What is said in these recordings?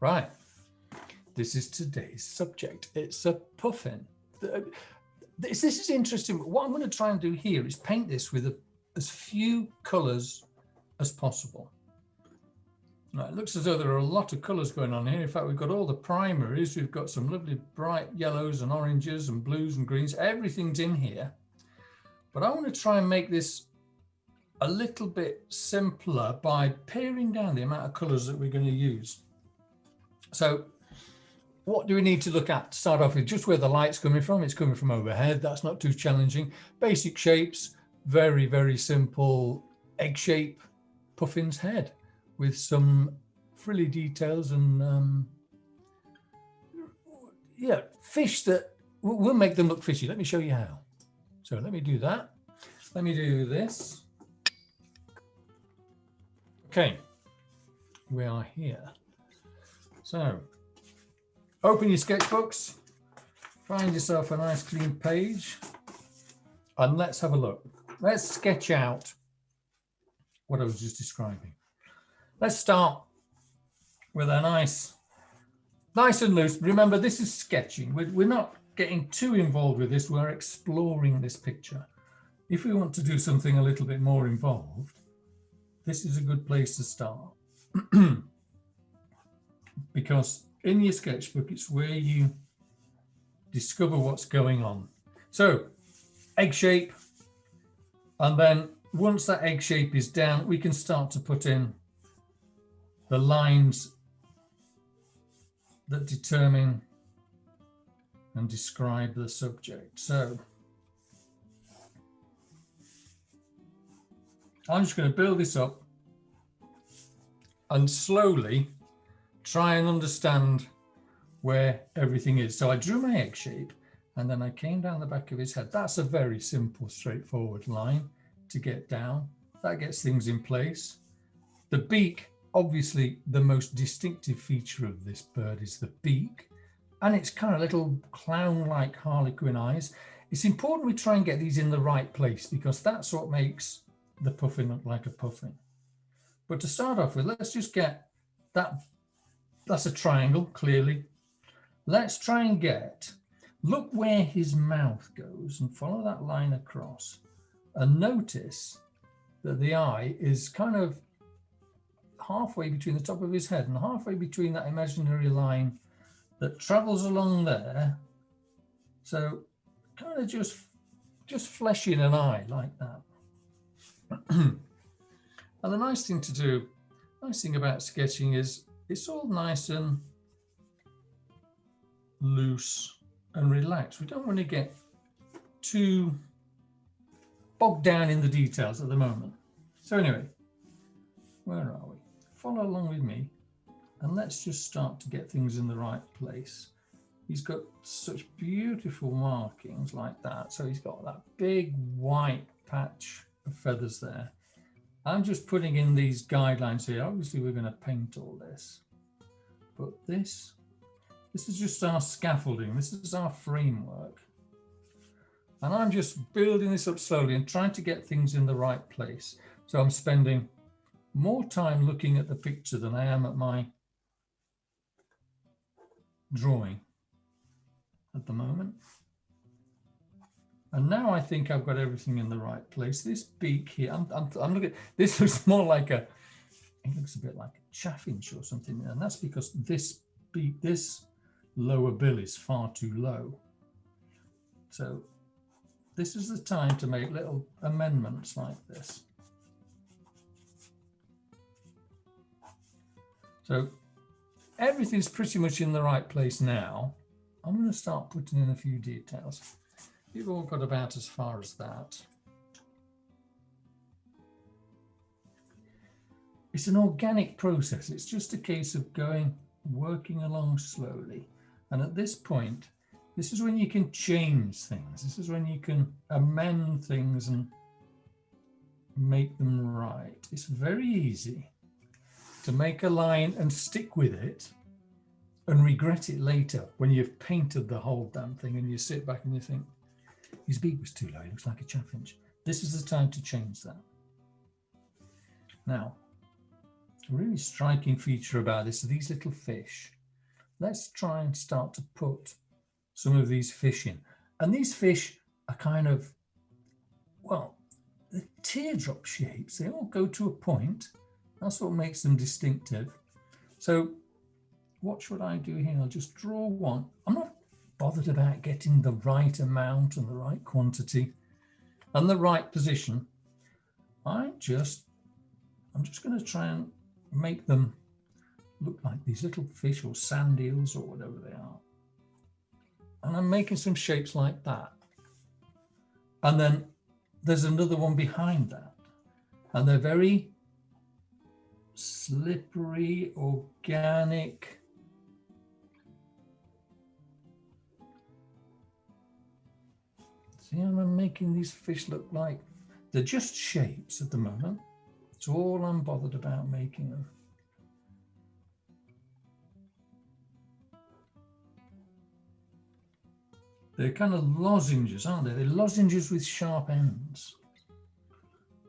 Right, this is today's subject. It's a puffin. This is interesting. What I'm going to try and do here is paint this with as few colours as possible. Now, it looks as though there are a lot of colours going on here. In fact, we've got all the primaries. We've got some lovely bright yellows and oranges and blues and greens. Everything's in here. But I want to try and make this a little bit simpler by paring down the amount of colours that we're going to use. So what do we need to look at to start off with? Just where the light's coming from. It's coming from overhead. That's not too challenging. Basic shapes, very, very simple egg shape puffin's head with some frilly details and yeah, fish that we'll make them look fishy. Let me show you how. So let me do that. Let me do this. Okay, we are here. So open your sketchbooks, find yourself a nice clean page, and let's have a look. Let's sketch out what I was just describing. Let's start with a nice and loose. Remember, this is sketching. We're not getting too involved with this. We're exploring this picture. If we want to do something a little bit more involved, this is a good place to start. Because in your sketchbook, it's where you discover what's going on. So, egg shape. And then once that egg shape is down, we can start to put in the lines that determine and describe the subject. So I'm just going to build this up and slowly try and understand where everything is. So I drew my egg shape and then I came down the back of his head. That's a very simple, straightforward line to get down. That gets things in place. The beak, obviously the most distinctive feature of this bird is the beak, and it's kind of little clown-like harlequin eyes. It's important we try and get these in the right place because that's what makes the puffin look like a puffin. But to start off with, let's just get that. That's a triangle, clearly. Let's try and look where his mouth goes and follow that line across, and notice that the eye is kind of halfway between the top of his head and halfway between that imaginary line that travels along there. So kind of just fleshing an eye like that. And the nice thing about sketching is it's all nice and loose and relaxed. We don't want to get too bogged down in the details at the moment. So anyway, where are we? Follow along with me and let's just start to get things in the right place. He's got such beautiful markings like that. So he's got that big white patch of feathers there. I'm just putting in these guidelines here. Obviously we're going to paint all this, but this is just our scaffolding. This is our framework. And I'm just building this up slowly and trying to get things in the right place. So I'm spending more time looking at the picture than I am at my drawing at the moment. And now I think I've got everything in the right place. This beak here, I'm looking, this looks more like it looks a bit like a chaffinch or something. And that's because this beak, this lower bill is far too low. So this is the time to make little amendments like this. So everything's pretty much in the right place now. I'm going to start putting in a few details. You've all got about as far as that. It's an organic process. It's just a case of working along slowly. And at this point, this is when you can change things. This is when you can amend things and make them right. It's very easy to make a line and stick with it and regret it later when you've painted the whole damn thing and you sit back and you think, his beak was too low, he looks like a chaffinch. This is the time to change that. Now, a really striking feature about this are these little fish. Let's try and start to put some of these fish in. And these fish are kind of, well, the teardrop shapes. They all go to a point. That's what makes them distinctive. So what should I do here? I'll just draw one. I'm not bothered about getting the right amount and the right quantity and the right position. I'm just going to try and make them look like these little fish or sand eels or whatever they are. And I'm making some shapes like that. And then there's another one behind that. And they're very slippery, organic. See how I'm making these fish look like? They're just shapes at the moment. It's all I'm bothered about making them. They're kind of lozenges, aren't they? They're lozenges with sharp ends.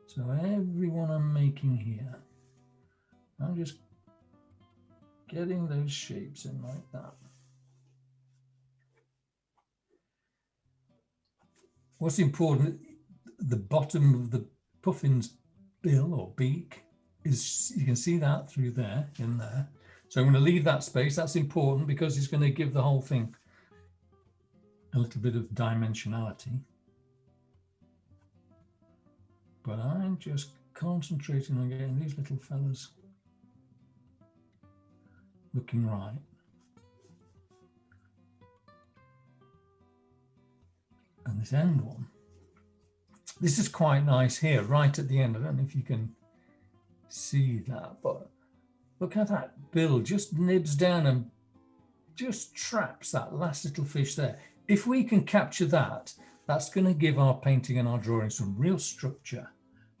So every one I'm making here, I'm just getting those shapes in like that. What's important, the bottom of the puffin's bill or beak is, you can see that through there, in there. So I'm going to leave that space. That's important because it's going to give the whole thing a little bit of dimensionality. But I'm just concentrating on getting these little fellas looking right. And this end one, this is quite nice here, right at the end. I don't know if you can see that, but look how that bill just nibs down and just traps that last little fish there. If we can capture that, that's going to give our painting and our drawing some real structure.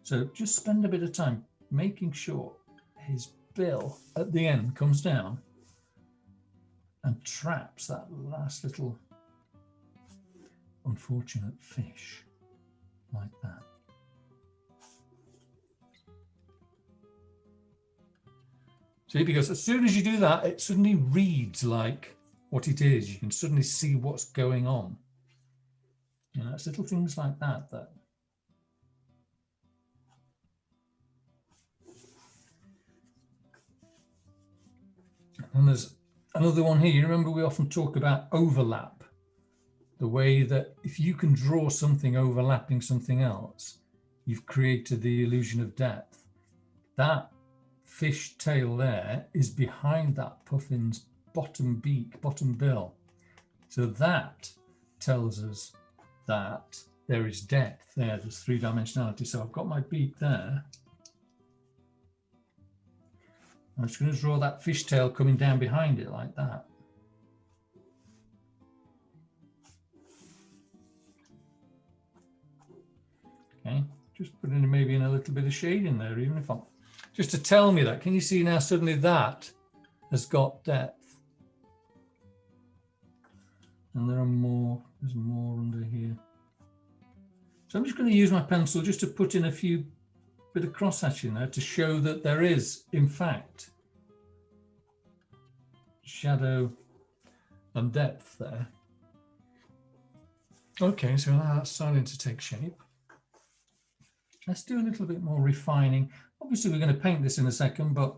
So just spend a bit of time making sure his bill at the end comes down and traps that last little unfortunate fish like that. See, because as soon as you do that, it suddenly reads like what it is. You can suddenly see what's going on. You know, it's little things like that that and there's another one here. You remember we often talk about overlap, the way that if you can draw something overlapping something else, you've created the illusion of depth. That fish tail there is behind that puffin's bottom beak, bottom bill. So that tells us that there is depth there, there's three-dimensionality. So I've got my beak there. I'm just going to draw that fish tail coming down behind it like that. Okay, just put in maybe in a little bit of shade in there, even if I'm just to tell me that. Can you see now suddenly that has got depth? And there are more, there's more under here. So I'm just going to use my pencil just to put in a few bit of cross-hatching there to show that there is, in fact, shadow and depth there. Okay, so now that's starting to take shape. Let's do a little bit more refining. Obviously, we're going to paint this in a second, but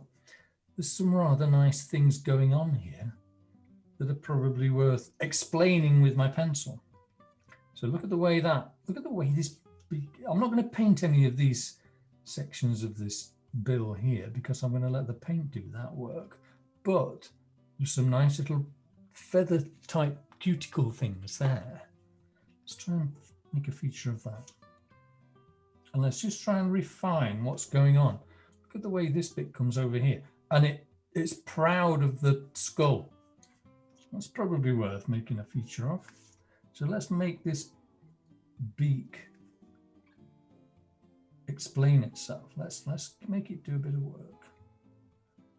there's some rather nice things going on here that are probably worth explaining with my pencil. So look at the way this, I'm not going to paint any of these sections of this bill here because I'm going to let the paint do that work. But there's some nice little feather type cuticle things there. Let's try and make a feature of that. And let's just try and refine what's going on. Look at the way this bit comes over here. And it's proud of the skull. That's probably worth making a feature of. So let's make this beak explain itself. Let's make it do a bit of work.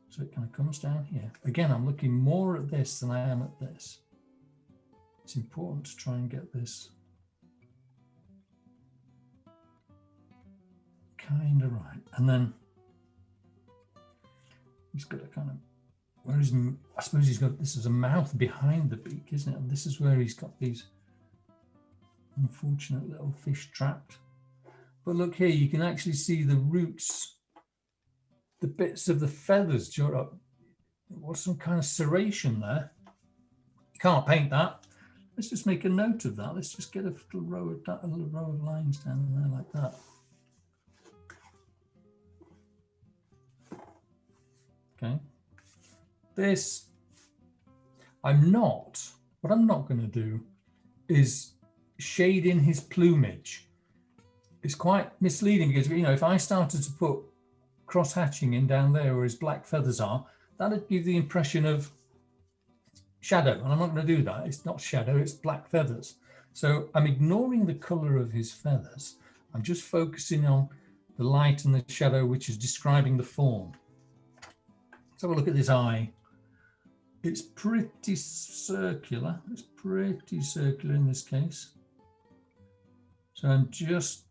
So it kind of comes down here. Again, I'm looking more at this than I am at this. It's important to try and get this kind of right. And then He's got a kind of, where is, I suppose he's got, this is a mouth behind the beak, isn't it? And this is where he's got these unfortunate little fish trapped. But look here, you can actually see the roots, the bits of the feathers. There was some kind of serration there. You can't paint that. Let's just make a note of that. Let's just get a little row of lines down there like that. Okay. This, what I'm not going to do is shade in his plumage. It's quite misleading because, you know, if I started to put cross hatching in down there where his black feathers are, that'd give the impression of shadow, and I'm not going to do that. It's not shadow, it's black feathers. So I'm ignoring the color of his feathers. I'm just focusing on the light and the shadow, which is describing the form. Let's have a look at this eye. It's pretty circular. It's pretty circular in this case. So I'm just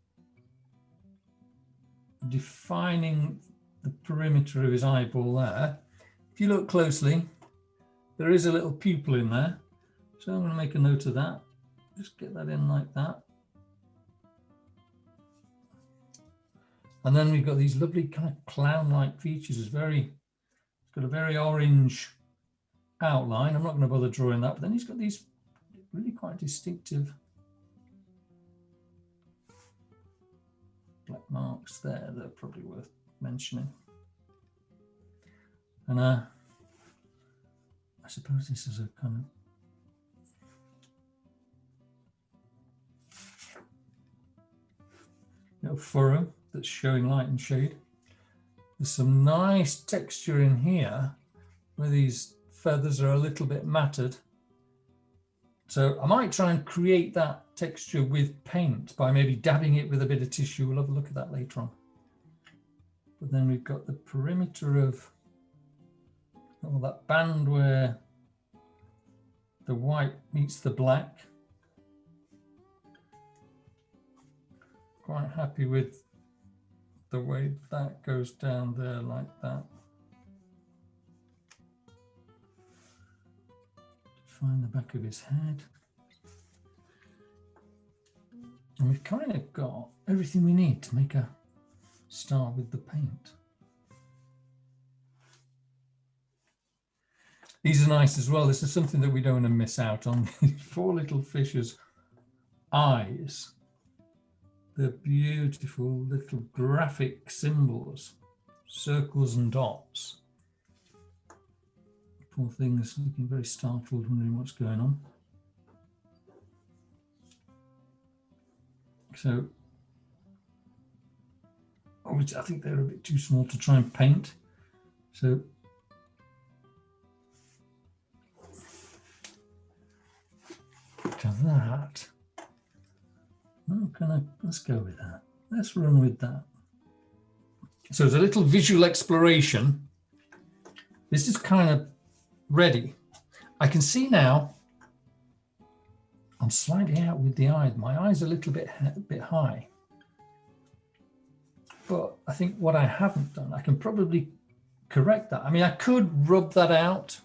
defining the perimeter of his eyeball there. If you look closely, there is a little pupil in there. So I'm going to make a note of that. Just get that in like that. And then we've got these lovely kind of clown-like features. It's got a very orange outline. I'm not going to bother drawing that, but then he's got these really quite distinctive black marks there that are probably worth mentioning. And I suppose this is a kind of little furrow that's showing light and shade. There's some nice texture in here where these feathers are a little bit matted. So I might try and create that texture with paint by maybe dabbing it with a bit of tissue. We'll have a look at that later on. But then we've got the perimeter of all that band where the white meets the black. Quite happy with the way that goes down there like that. Find the back of his head. And we've kind of got everything we need to make a start with the paint. These are nice as well. This is something that we don't want to miss out on. Four little fishes' eyes. They're beautiful little graphic symbols, circles and dots. Poor thing's looking very startled, wondering what's going on. So, I think they're a bit too small to try and paint. So, to that, let's go with that. Let's run with that. So it's a little visual exploration. This is kind of ready. I can see now I'm slightly out with the eye. My eye's a little bit high. But I think what I haven't done, I can probably correct that. I mean, I could rub that out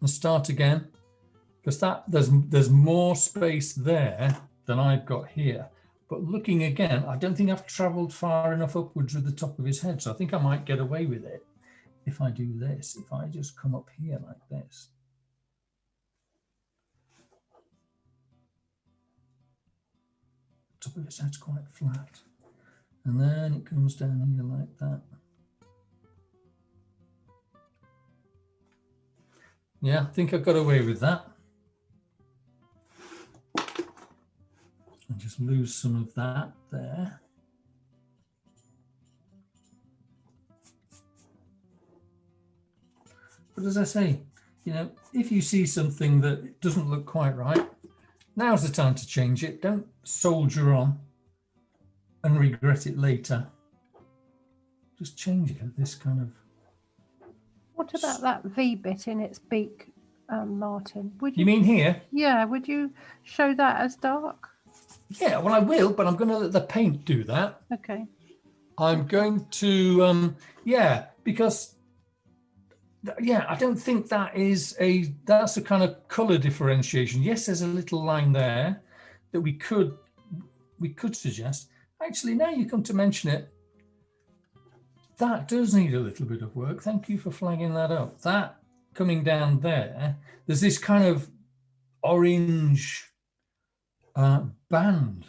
and start again, because there's more space there than I've got here. But looking again, I don't think I've traveled far enough upwards with the top of his head. So I think I might get away with it if I do this, if I just come up here like this. Top of his head's quite flat. And then it comes down here like that. Yeah, I think I got away with that. And just lose some of that there. But as I say, you know, if you see something that doesn't look quite right, now's the time to change it. Don't soldier on and regret it later. Just change it at this kind of... What about that V bit in its beak, Martin? Would you mean here? Yeah, would you show that as dark? Yeah, well, I will, but I'm going to let the paint do that. Okay. I'm going to, yeah, because Yeah, I don't think that's a kind of color differentiation. Yes, there's a little line there that we could suggest. Actually, now you come to mention it, that does need a little bit of work. Thank you for flagging that up. That coming down there, there's this kind of orange band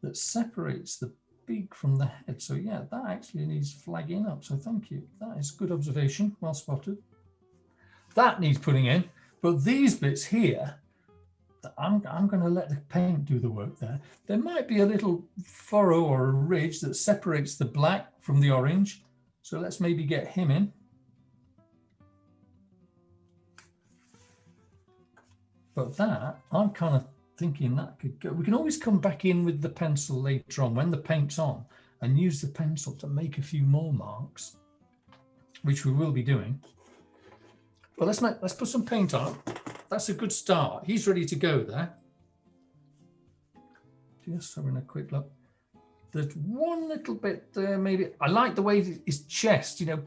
that separates the beak from the head. So yeah, that actually needs flagging up. So thank you. That is good observation. Well spotted. That needs putting in. But these bits here, I'm going to let the paint do the work there. There might be a little furrow or a ridge that separates the black from the orange. So let's maybe get him in. But that, I'm kind of thinking that could go. We can always come back in with the pencil later on when the paint's on and use the pencil to make a few more marks, which we will be doing. But let's put some paint on. That's a good start. He's ready to go there. Just having a quick look. There's one little bit there, maybe. I like the way his chest, you know,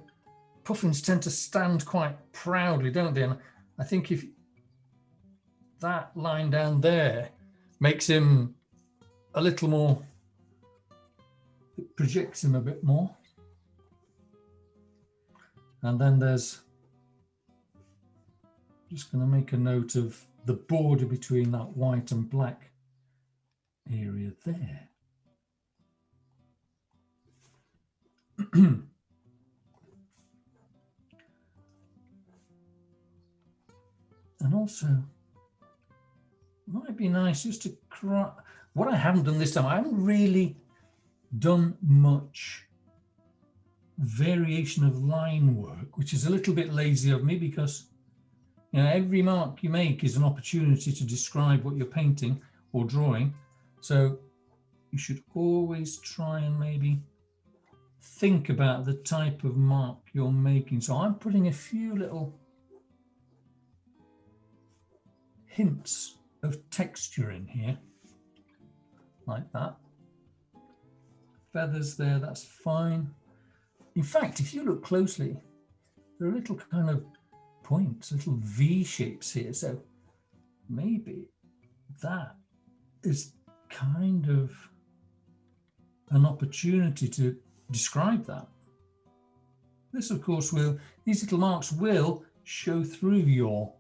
puffins tend to stand quite proudly, don't they? And I think if that line down there makes him a little more, it projects him a bit more. And then there's, just going to make a note of the border between that white and black area there. And also, might be nice just to what I haven't done this time, I haven't really done much variation of line work, which is a little bit lazy of me because, you know, every mark you make is an opportunity to describe what you're painting or drawing. So you should always try and maybe think about the type of mark you're making. So I'm putting a few little hints of texture in here, like that. Feathers there, that's fine. In fact, if you look closely, there are little kind of points, little V shapes here. So maybe that is kind of an opportunity to describe that. This, of course, these little marks will show through your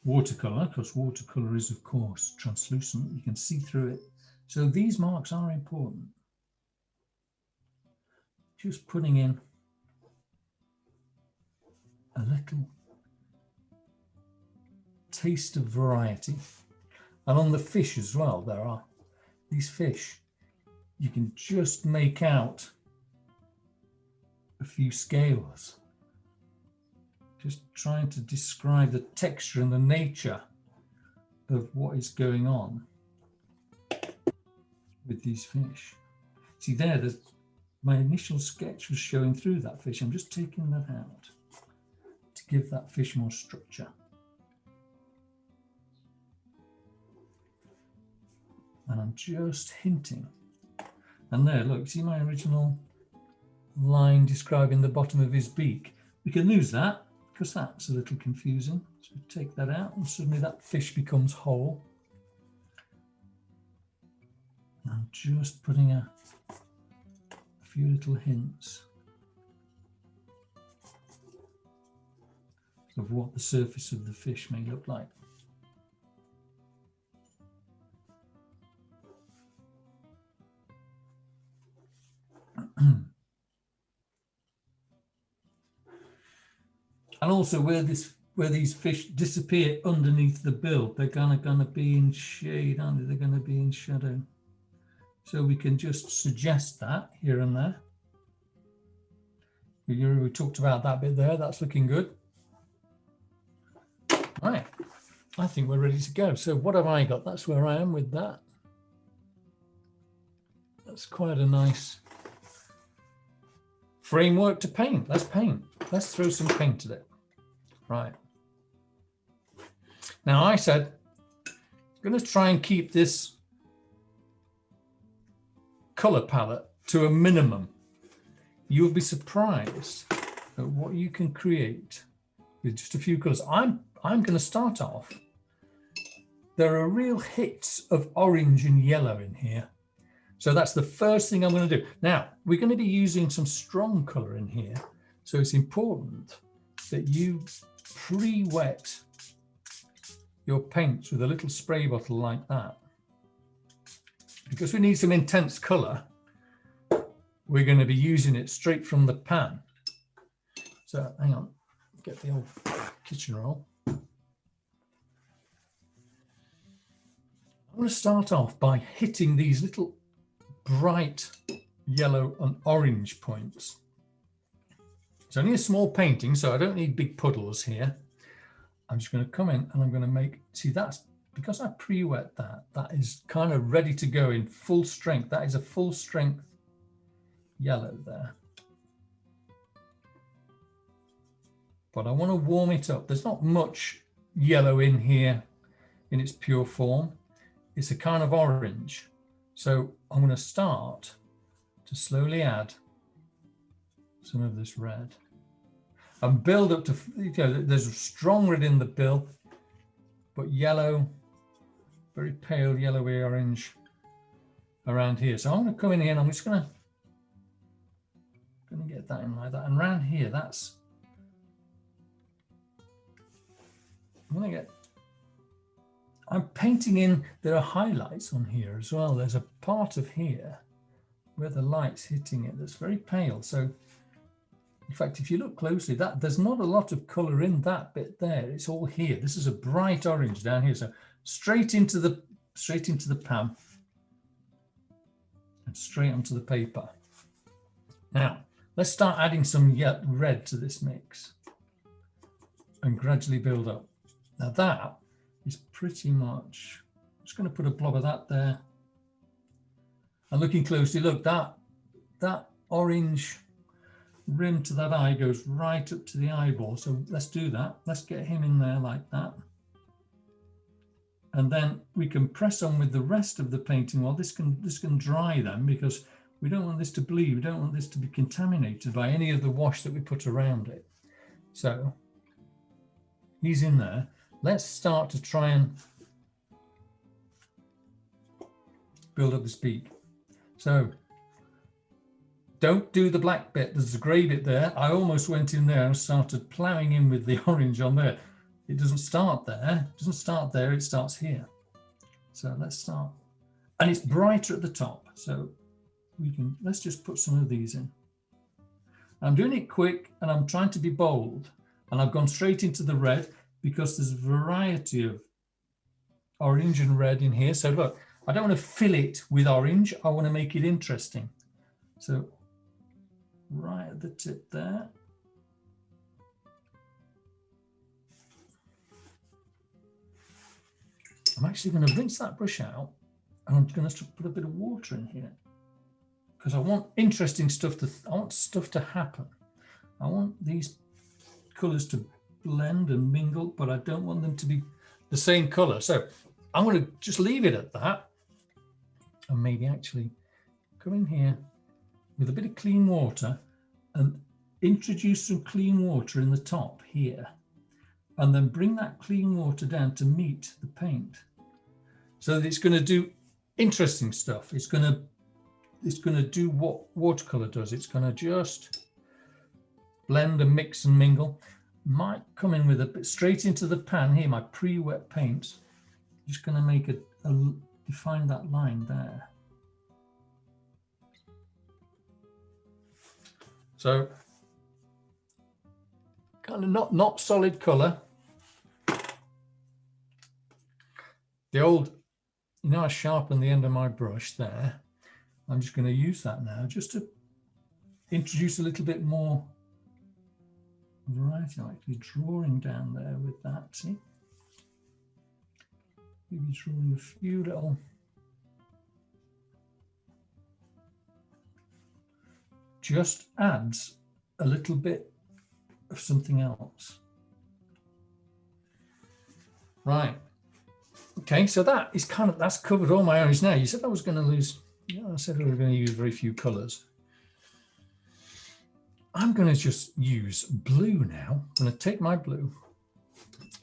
watercolour, because watercolour is, of course, translucent. You can see through it. So these marks are important. Just putting in a little taste of variety. And on the fish as well, there are these fish. You can just make out a few scales. Just trying to describe the texture and the nature of what is going on with these fish. See there's my initial sketch was showing through that fish. I'm just taking that out to give that fish more structure. And I'm just hinting. And there, look, see my original line describing the bottom of his beak? We can lose that because that's a little confusing. So take that out and suddenly that fish becomes whole. I'm just putting a few little hints of what the surface of the fish may look like. And also where these fish disappear underneath the bill, they're gonna be in shade, aren't they? They're gonna be in shadow. So we can just suggest that here and there. We talked about that bit there. That's looking good. Right, I think we're ready to go. So what have I got? That's where I am with that. That's quite a nice framework to paint. Let's paint. Let's throw some paint at it. Right. Now I said, I'm going to try and keep this color palette to a minimum. You'll be surprised at what you can create with just a few colours. I'm going to start off. There are real hits of orange and yellow in here. So that's the first thing I'm going to do. Now, we're going to be using some strong colour in here. So it's important that you pre-wet your paints with a little spray bottle like that. Because we need some intense colour, we're going to be using it straight from the pan. So hang on, get the old kitchen roll. I'm going to start off by hitting these little bright yellow and orange points. It's only a small painting, so I don't need big puddles here. I'm just going to come in and I'm going to make, see, that's because I pre-wet that, that is kind of ready to go in full strength. That is a full strength yellow there. But I want to warm it up. There's not much yellow in here in its pure form. It's a kind of orange. So I'm going to start to slowly add some of this red and build up to, you know, there's strong red in the bill, but yellow, very pale yellowy orange around here. So I'm going to come in here and I'm just going to get that in like that. And around here, that's, I'm painting in, there are highlights on here as well. There's a part of here where the light's hitting it that's very pale. So in fact, if you look closely, that there's not a lot of color in that bit there. It's all here. This is a bright orange down here. So straight into the pan and straight onto the paper. Now, let's start adding some red to this mix and gradually build up. Now that is pretty much, I'm just going to put a blob of that there. And looking closely, look, that orange rim to that eye goes right up to the eyeball. So let's do that. Let's get him in there like that. And then we can press on with the rest of the painting. Well, this can dry then, because we don't want this to bleed. We don't want this to be contaminated by any of the wash that we put around it. So he's in there. Let's start to try and build up this beak. So don't do the black bit. There's a grey bit there. I almost went in there and started ploughing in with the orange on there. It doesn't start there. It doesn't start there. It starts here. So let's start. And it's brighter at the top. So let's just put some of these in. I'm doing it quick and I'm trying to be bold. And I've gone straight into the red, because there's a variety of orange and red in here. So look, I don't want to fill it with orange. I want to make it interesting. So right at the tip there. I'm actually going to rinse that brush out and I'm going to put a bit of water in here because I want interesting stuff I want stuff to happen. I want these colours to blend and mingle, but I don't want them to be the same colour. So I'm going to just leave it at that and maybe actually come in here with a bit of clean water and introduce some clean water in the top here, and then bring that clean water down to meet the paint so that it's going to do interesting stuff. It's going to do what watercolour does. It's going to just blend and mix and mingle. Might come in with a bit straight into the pan here, my pre-wet paint. Just going to make define that line there. So kind of not solid colour. The old, you know, I sharpened the end of my brush there. I'm just going to use that now just to introduce a little bit more variety. I'm actually drawing down there with that, see? Maybe drawing a few little just adds a little bit of something else. Right. Okay, so that is that's covered all my orange now. You said I was going to lose, I said we were going to use very few colours. I'm going to just use blue now. I'm going to take my blue,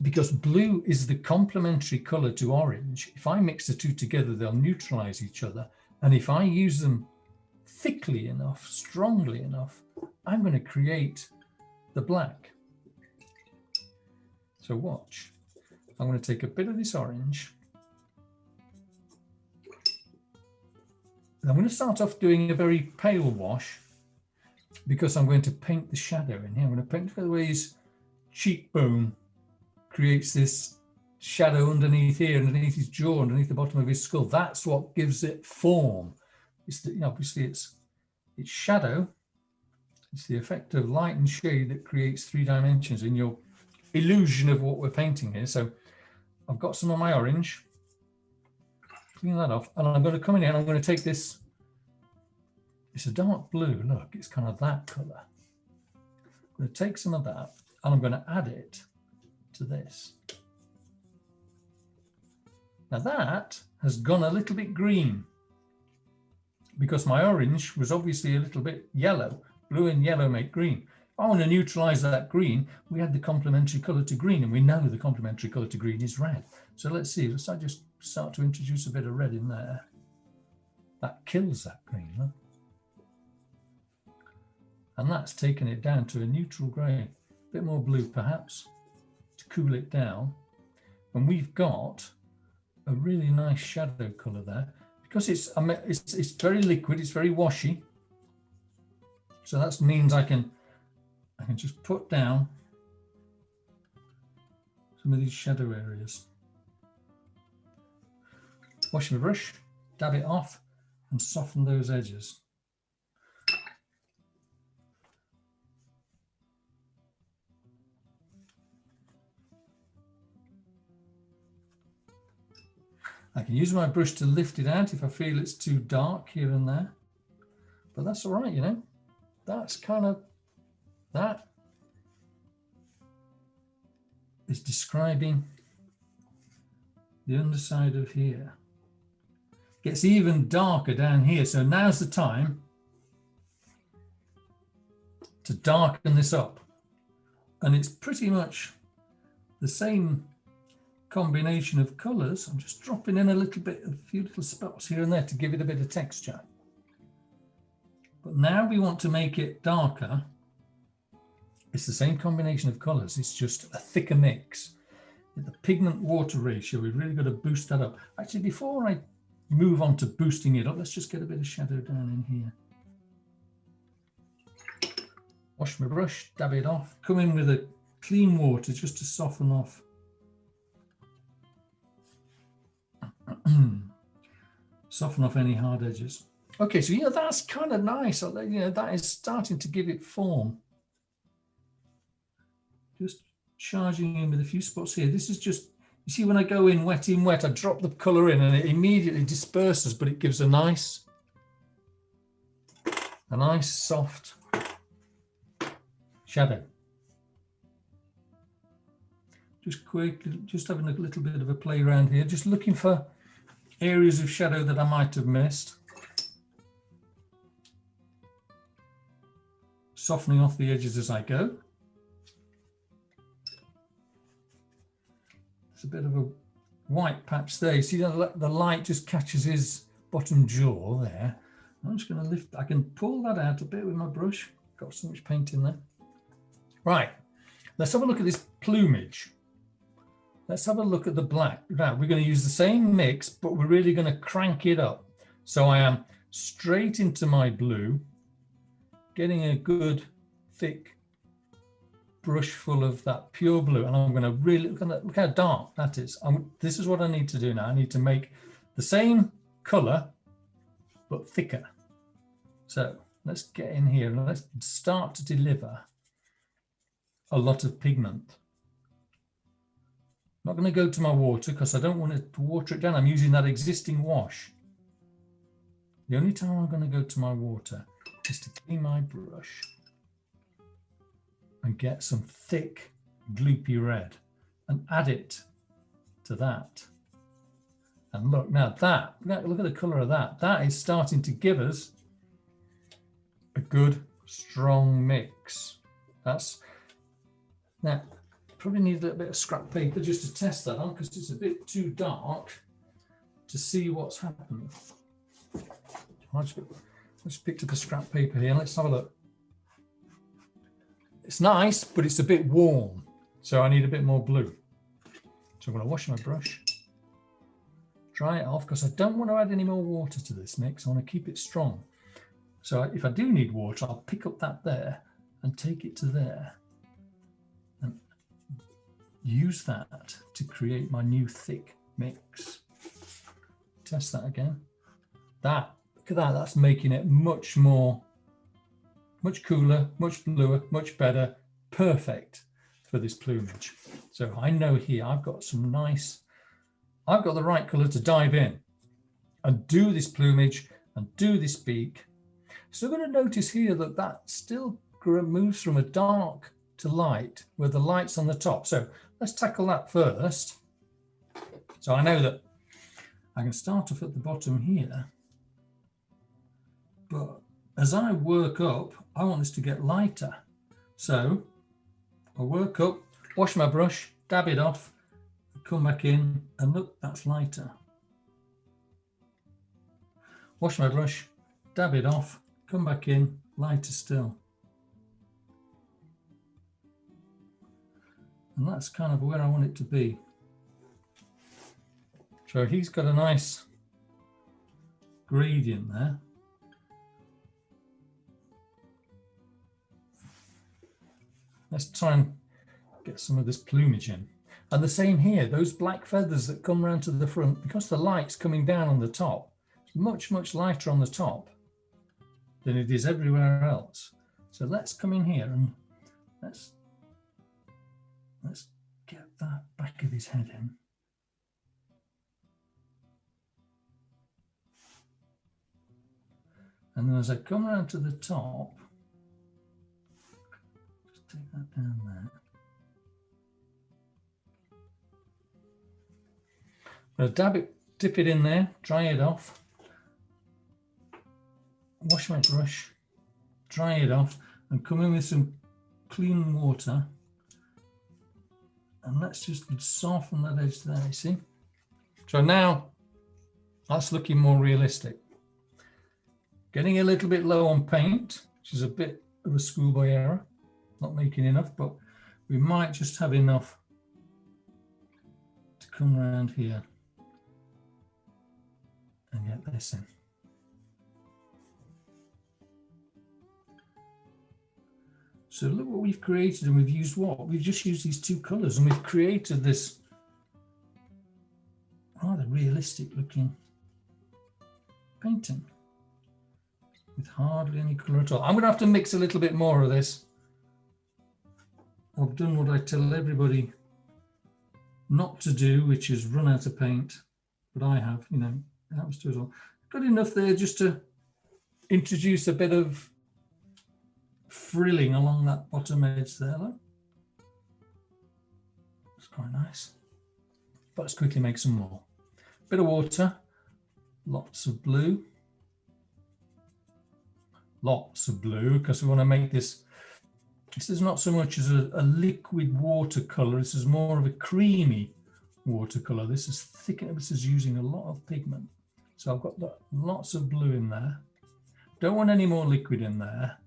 because blue is the complementary color to orange. If I mix the two together, they'll neutralize each other. And if I use them thickly enough, strongly enough, I'm going to create the black. So watch. I'm going to take a bit of this orange. And I'm going to start off doing a very pale wash, because I'm going to paint the shadow in here. I'm going to paint the way his cheekbone creates this shadow underneath here, underneath his jaw, underneath the bottom of his skull. That's what gives it form. It's the, obviously it's shadow. It's the effect of light and shade that creates 3 dimensions in your illusion of what we're painting here. So I've got some of my orange. Clean that off, and I'm going to come in here and I'm going to take this. It's a dark blue. Look, it's kind of that color. I'm going to take some of that and I'm going to add it to this. Now that has gone a little bit green, because my orange was obviously a little bit yellow. Blue and yellow make green. If I want to neutralize that green, we add the complementary color to green, and we know the complementary color to green is red. So let's see, let's just start to introduce a bit of red in there. That kills that green, look. And that's taken it down to a neutral gray, a bit more blue perhaps, to cool it down. And we've got a really nice shadow color there, because it's very liquid, it's very washy. So that means I can just put down some of these shadow areas. Wash my brush, dab it off, and soften those edges. I can use my brush to lift it out if I feel it's too dark here and there, but that's all right, you know. That's kind of, that is describing the underside of here. Gets even darker down here, so now's the time to darken this up. And it's pretty much the same combination of colors. I'm just dropping in a few little spots here and there to give it a bit of texture. But now we want to make it darker. It's the same combination of colors, it's just a thicker mix. The pigment water ratio, we've really got to boost that up. Actually, before I move on to boosting it up, let's just get a bit of shadow down in here. Wash my brush, dab it off, come in with a clean water just to soften off. Soften off any hard edges. Okay, so that's kind of nice. That is starting to give it form. Just charging in with a few spots here. This is just, you see, when I go in wet, I drop the color in and it immediately disperses, but it gives a nice soft shadow. Just quickly, just having a little bit of a play around here, just looking for areas of shadow that I might have missed. Softening off the edges as I go. There's a bit of a white patch there. You see the light just catches his bottom jaw there. I'm just going to lift, I can pull that out a bit with my brush. Got so much paint in there. Right, let's have a look at this plumage. Let's have a look at the black. Now, we're going to use the same mix, but we're really going to crank it up. So I am straight into my blue, getting a good thick brush full of that pure blue. And I'm going to really, look how dark that is. This is what I need to do now. I need to make the same color, but thicker. So let's get in here and let's start to deliver a lot of pigment. I'm not going to go to my water because I don't want to water it down. I'm using that existing wash. The only time I'm going to go to my water is to clean my brush and get some thick, gloopy red and add it to that. And look, now look at the color of that. That is starting to give us a good strong mix. That's now probably need a little bit of scrap paper just to test that on, because it's a bit too dark to see what's happened. I just picked up a scrap paper here. Let's have a look. It's nice, but it's a bit warm, so I need a bit more blue. So I'm going to wash my brush, dry it off, because I don't want to add any more water to this mix. I want to keep it strong. So if I do need water, I'll pick up that there and take it to there and use that to create my new thick mix. Test that again. Look at that, that's making it much more, much cooler, much bluer, much better, perfect for this plumage. So I know here I've got the right color to dive in and do this plumage and do this beak. So I'm going to notice here that that still moves from a dark to light where the light's on the top. So let's tackle that first. So I know that I can start off at the bottom here, but as I work up, I want this to get lighter. So I'll work up, wash my brush, dab it off, come back in, and look, that's lighter. Wash my brush, dab it off, come back in, lighter still. And that's kind of where I want it to be. So he's got a nice gradient there. Let's try and get some of this plumage in. And the same here, those black feathers that come round to the front, because the light's coming down on the top, it's much, much lighter on the top than it is everywhere else. So let's come in here and let's get that back of his head in. And then as I come around to the top, just take that down there. I'm going to dip it in there, dry it off, wash my brush, dry it off, and come in with some clean water. And let's just soften that edge there, you see? So now that's looking more realistic. Getting a little bit low on paint, which is a bit of a schoolboy error, not making enough, but we might just have enough to come around here and get this in. So look what we've created, and we've used what? We've just used these two colours, and we've created this rather realistic looking painting with hardly any colour at all. I'm going to have to mix a little bit more of this. I've done what I tell everybody not to do, which is run out of paint, but I have, you know, it happens to us all. Got enough there just to introduce a bit of frilling along that bottom edge there. Look. It's quite nice. But let's quickly make some more. Bit of water, lots of blue. Lots of blue, because we want to make this. This is not so much as a liquid watercolor. This is more of a creamy watercolor. This is thicker. This is using a lot of pigment. So I've got lots of blue in there. Don't want any more liquid in there.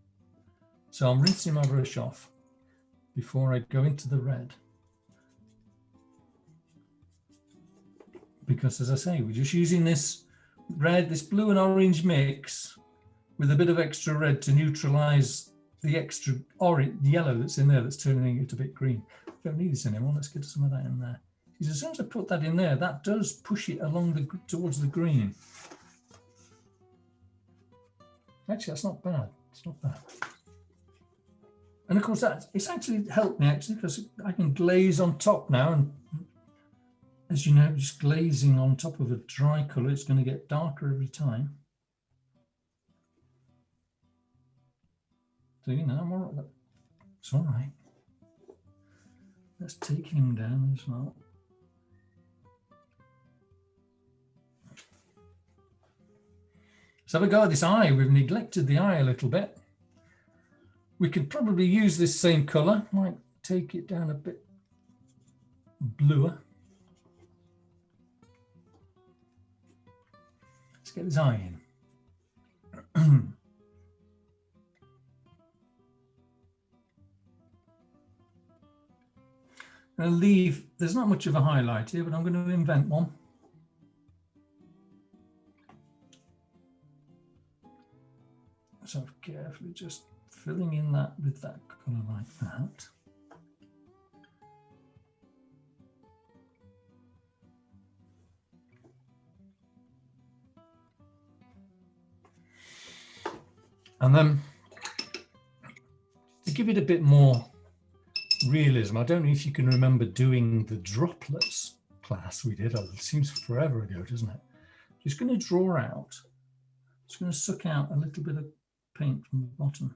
So I'm rinsing my brush off before I go into the red. Because as I say, we're just using this red, this blue and orange mix with a bit of extra red to neutralize the extra orange, yellow that's in there that's turning it a bit green. Don't need this anymore. Let's get some of that in there. Because as soon as I put that in there, that does push it along towards the green. Actually, that's not bad. It's not bad. And of course, it's actually helped me because I can glaze on top now. And as you know, just glazing on top of a dry color, it's going to get darker every time. So, you know, I'm all right. It's all right. Let's take him down as well. So have a go at this eye. We've neglected the eye a little bit. We could probably use this same color, might take it down a bit bluer. Let's get his eye in. I'm going to leave, there's not much of a highlight here, but I'm going to invent one. So I'm carefully just filling in that with that colour like that. And then to give it a bit more realism, I don't know if you can remember doing the droplets class we did. It seems forever ago, doesn't it? Just going to draw out. Just going to suck out a little bit of paint from the bottom,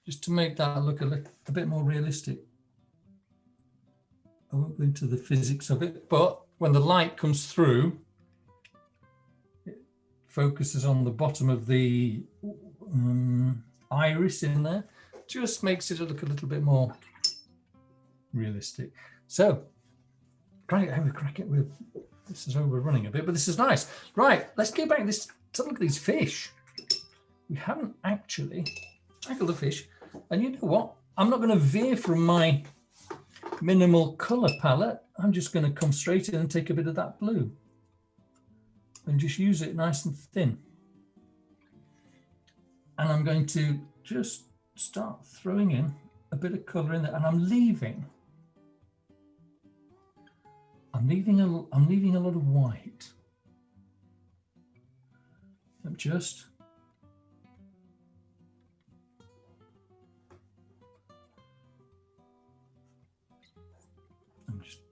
just to make that look a bit more realistic. I won't go into the physics of it, but when the light comes through, it focuses on the bottom of the iris in there, just makes it look a little bit more realistic. So, crack it with, this is overrunning a bit, but this is nice. Right, let's go back this, to look at these fish. We haven't actually tackled the fish. And you know what? I'm not going to veer from my minimal color palette. I'm just going to come straight in and take a bit of that blue and just use it nice and thin. And I'm going to just start throwing in a bit of color in there, and I'm leaving a lot of white.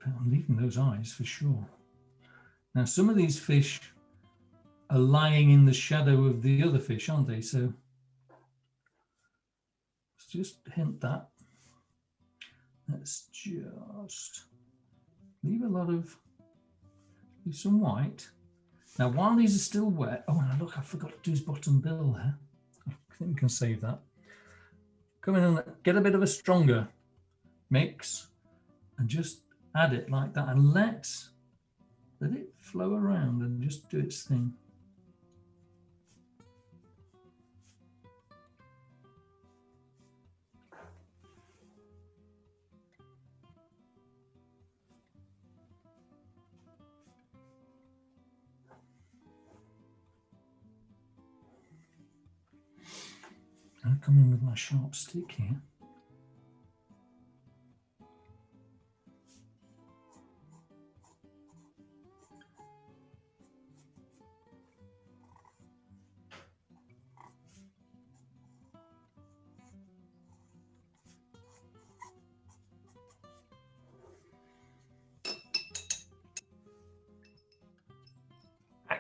I'm leaving those eyes for sure. Now, some of these fish are lying in the shadow of the other fish, aren't they? So let's just hint that. Let's just leave some white. Now, while these are still wet, oh, and look, I forgot to do his bottom bill there. I think we can save that. Come in and get a bit of a stronger mix and just add it like that, and let it flow around and just do its thing. I'll come in with my sharp stick here.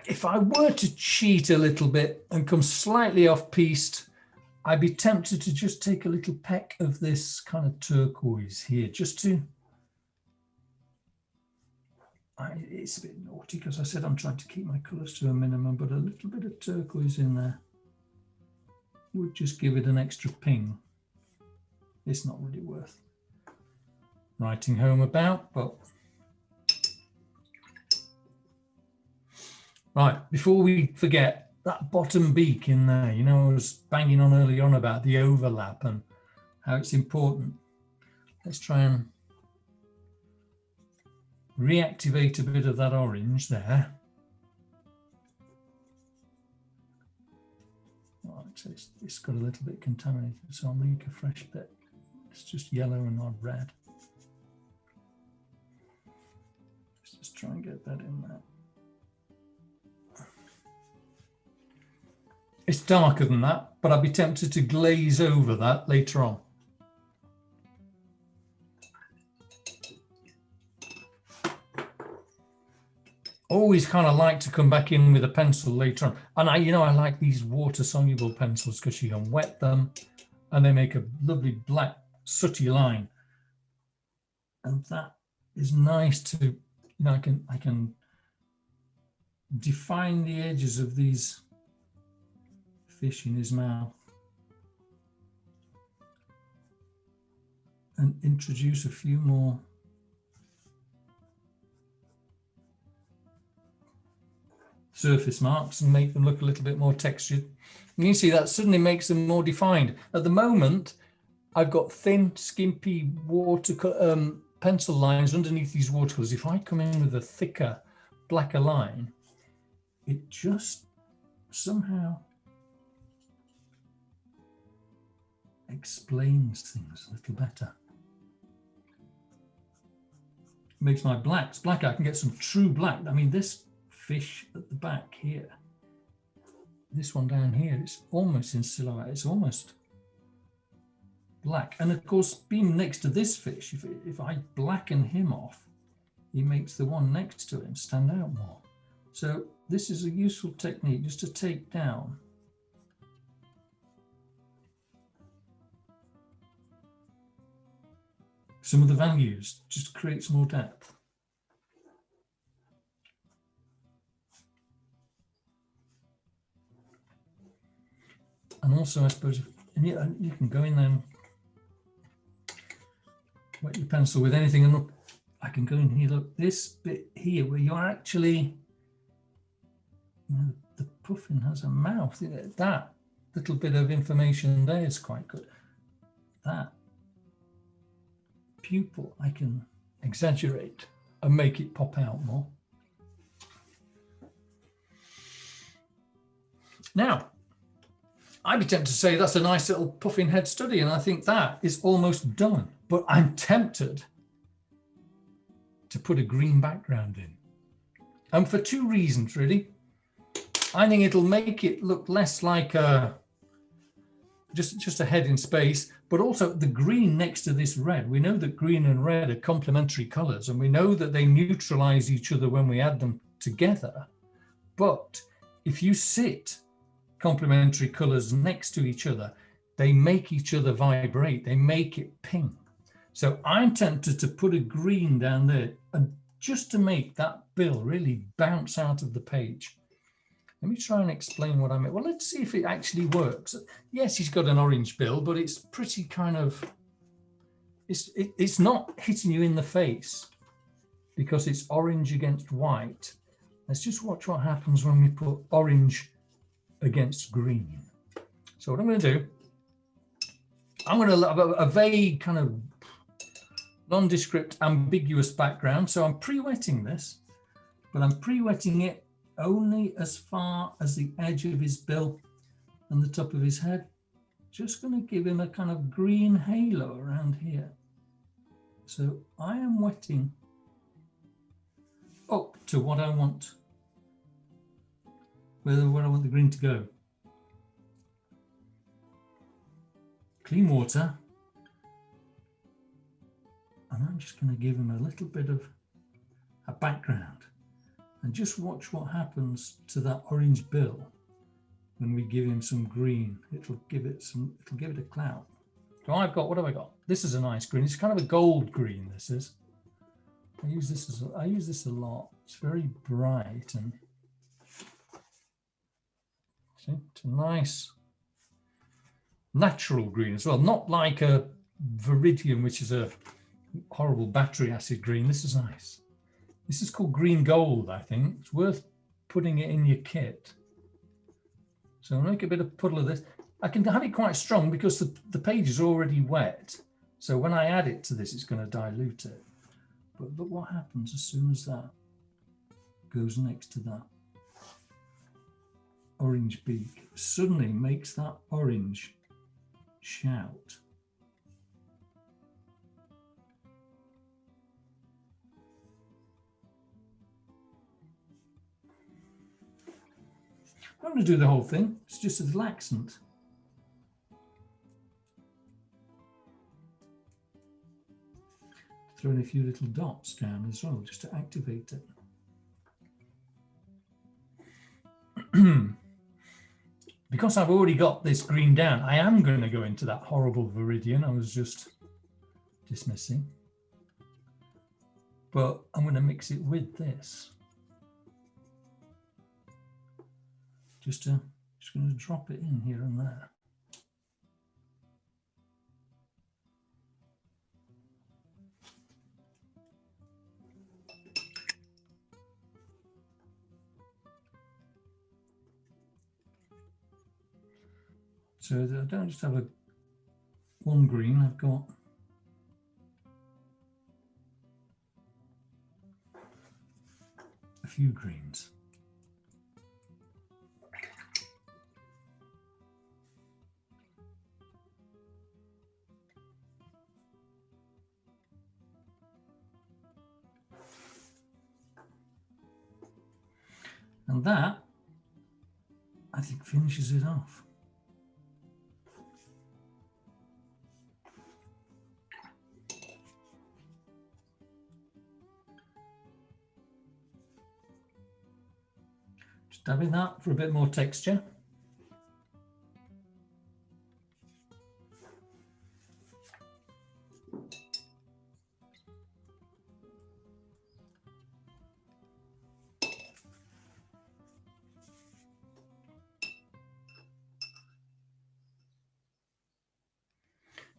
If I were to cheat a little bit and come slightly off-piste, I'd be tempted to just take a little peck of this kind of turquoise here, just to, it's a bit naughty because I said I'm trying to keep my colours to a minimum, but a little bit of turquoise in there would just give it an extra ping. It's not really worth writing home about, but right, before we forget, that bottom beak in there, you know, I was banging on early on about the overlap and how it's important. Let's try and reactivate a bit of that orange there. Right, so it's got a little bit contaminated, so I'll make a fresh bit. It's just yellow and not red. Let's just try and get that in there. It's darker than that, but I'd be tempted to glaze over that later on. Always kind of like to come back in with a pencil later on. And I like these water soluble pencils because you can wet them and they make a lovely black sooty line. And that is nice to, I can define the edges of these fish in his mouth. and introduce a few more surface marks and make them look a little bit more textured. And you see that suddenly makes them more defined. At the moment, I've got thin, skimpy pencil lines underneath these watercolors. If I come in with a thicker, blacker line, it just somehow explains things a little better. Makes my blacks blacker. I can get some true black. I mean, this fish at the back here, this one down here, it's almost in silhouette. It's almost black. And of course, being next to this fish, if I blacken him off, he makes the one next to him stand out more. So this is a useful technique just to take down some of the values, just creates more depth. And also, I suppose, you can go in there and wet your pencil with anything, and look, I can go in here, look, this bit here where you're actually, the puffin has a mouth. That little bit of information there is quite good. That pupil, I can exaggerate and make it pop out more. Now, I'd be tempted to say that's a nice little puffin head study, and I think that is almost done, but I'm tempted to put a green background in. And for two reasons, really. I think it'll make it look less like just a head in space, but also the green next to this red. We know that green and red are complementary colors, and we know that they neutralize each other when we add them together. But if you sit complementary colors next to each other, they make each other vibrate, they make it ping. So I'm tempted to put a green down there, and just to make that bill really bounce out of the page. Let me try and explain what I mean. Well, let's see if it actually works. Yes, he's got an orange bill, but it's pretty kind of, it's not hitting you in the face because it's orange against white. Let's just watch what happens when we put orange against green. So what I'm going to do, I'm going to have a vague kind of nondescript, ambiguous background. So I'm pre-wetting this, but I'm pre-wetting it only as far as the edge of his bill and the top of his head. Just going to give him a kind of green halo around here. So I am wetting up to what I want, where I want the green to go. Clean water. And I'm just going to give him a little bit of a background. And just watch what happens to that orange bill when we give him some green. It'll give it a clout. So what have I got? This is a nice green. It's kind of a gold green, this is. I use this a lot. It's very bright, and see, it's a nice natural green as well. Not like a viridian, which is a horrible battery acid green. This is nice. This is called green gold, I think. It's worth putting it in your kit. So I'll make a bit of puddle of this. I can have it quite strong because the page is already wet. So when I add it to this, it's going to dilute it. But look what happens as soon as that goes next to that orange beak. It suddenly makes that orange shout. I'm going to do the whole thing. It's just a little accent. Throw in a few little dots down as well, just to activate it. Because I've already got this green down, I am going to go into that horrible viridian I was just dismissing. But I'm going to mix it with this. Just going to drop it in here and there. So I don't just have one green, I've got a few greens. And that, I think, finishes it off. Just dabbing that for a bit more texture.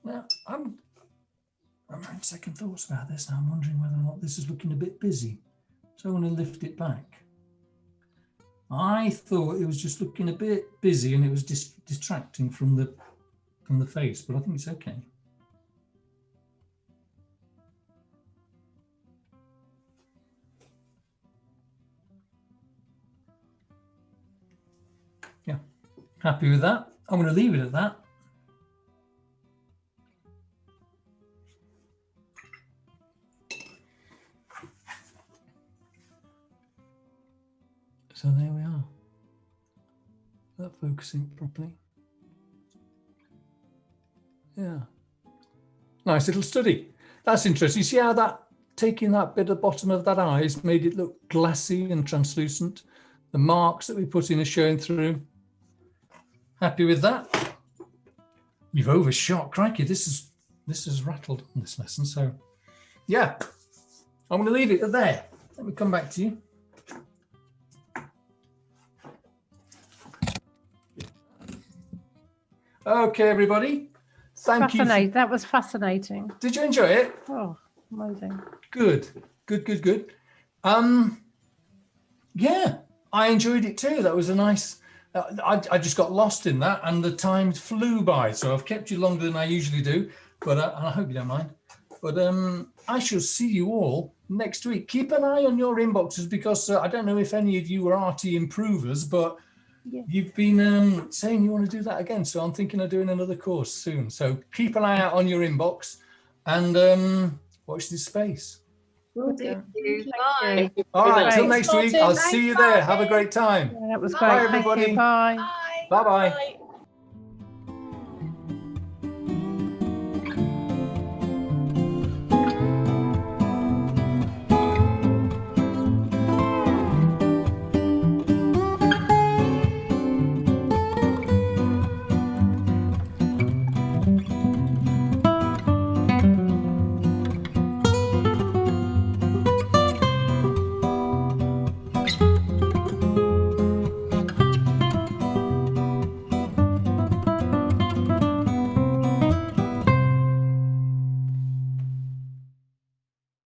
Now, I'm having second thoughts about this now. I'm wondering whether or not this is looking a bit busy. So I'm going to lift it back. I thought it was just looking a bit busy and it was distracting from the face, but I think it's okay. Yeah, happy with that. I'm going to leave it at that. So there we are. Is that focusing properly? Yeah. Nice little study. That's interesting. You see how that taking that bit at the bottom of that eye has made it look glassy and translucent. The marks that we put in are showing through. Happy with that. We've overshot. Crikey, this has rattled on this lesson. So yeah, I'm going to leave it at there. Let me come back to you. Okay, everybody. Thank you. That was fascinating. Did you enjoy it? Oh, amazing. Good. Yeah, I enjoyed it too. That was a nice, I just got lost in that and the time flew by. So I've kept you longer than I usually do, but I hope you don't mind. But I shall see you all next week. Keep an eye on your inboxes because I don't know if any of you are arty improvers, but yeah, you've been saying you want to do that again. So I'm thinking of doing another course soon. So keep an eye out on your inbox and watch this space. Will do. Bye. All right, till next week. I'll see you there. Have a great time. Yeah, that was great. Bye, everybody. Thank you. Bye. Bye. Bye-bye.